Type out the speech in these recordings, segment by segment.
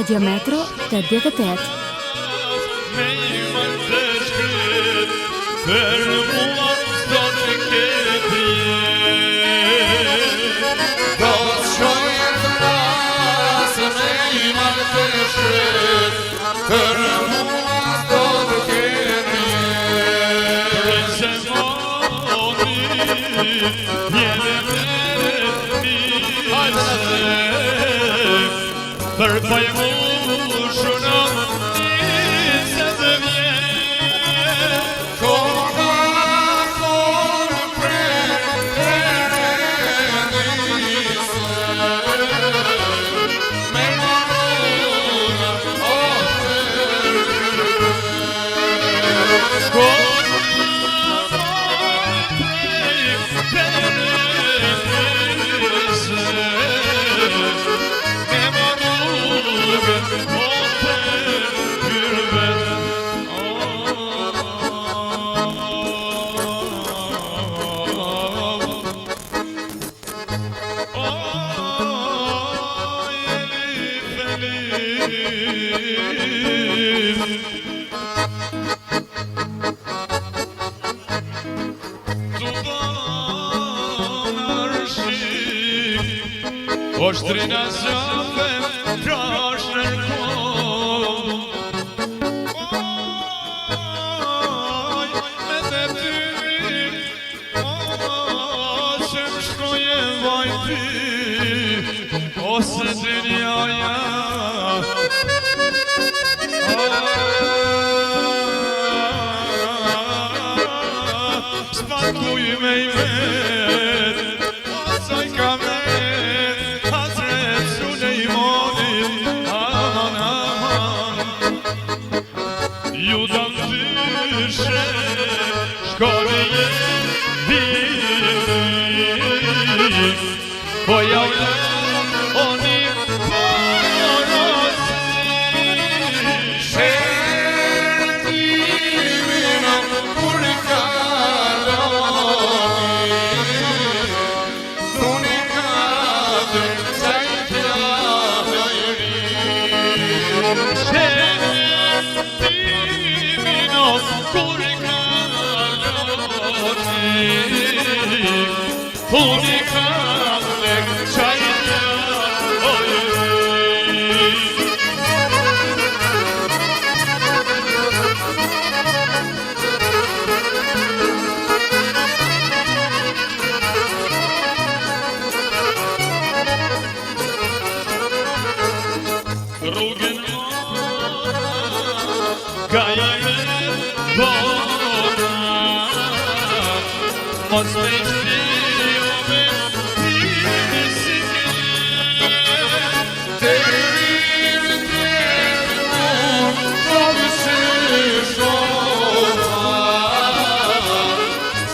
Radio Metro 88. Unica, çayına, oy. rrugën ka jeme bona mos me shpio me tine si te rirë unë qovë se shoha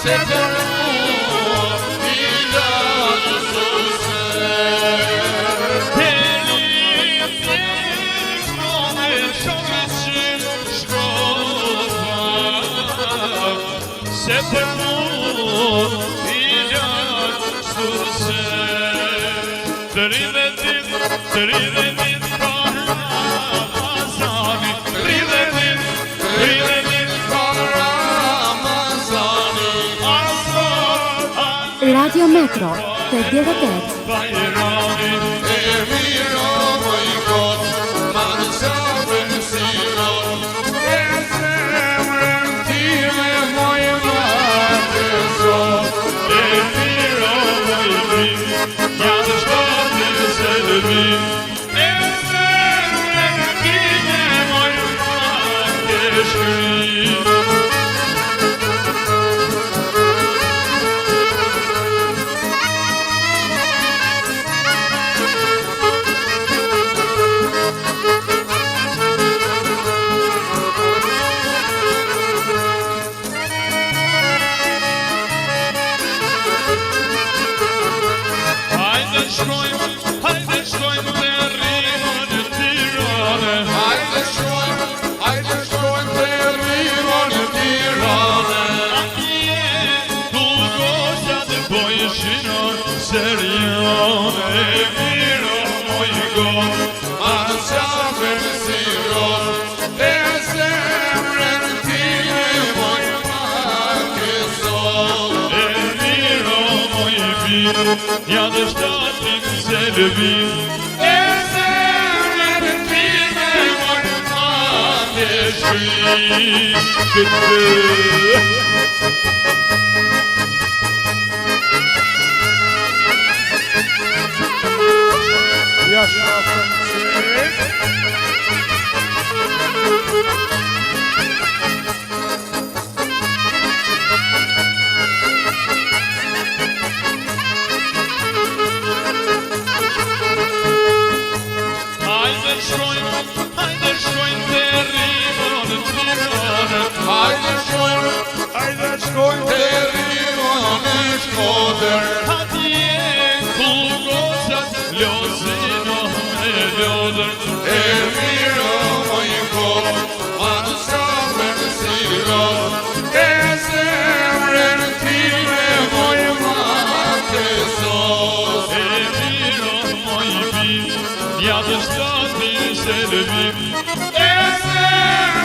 se të se për mu I gjatë suse Të rive din ka Ramazani Të rive din ka Ramazani Radio Metro 88 Bajrami e mira më I kot Ma në qabën si not E zemrën time moj Hajde shkojmë të rrimon në Tirane Hajde shkojmë të rrimon në Tirane Atje ku goshat bojë shinon serione E miro moj god, ma në qabën si rod E zemrën time moj ma kësot E miro moj bin, ja dhe shtatin se lëvin E zemrën time moj ma këshin Ja shafën Hajde shkojmë të rrimon në Tirane Hajde shkojmë të rrimon në Shkodër Atje ku goshat lozino me lodër E miro moj god, ma në qabën si rod E zemrën time moj ma kësot E miro moj bin, ja dhe shtatin se lëvin E zemrën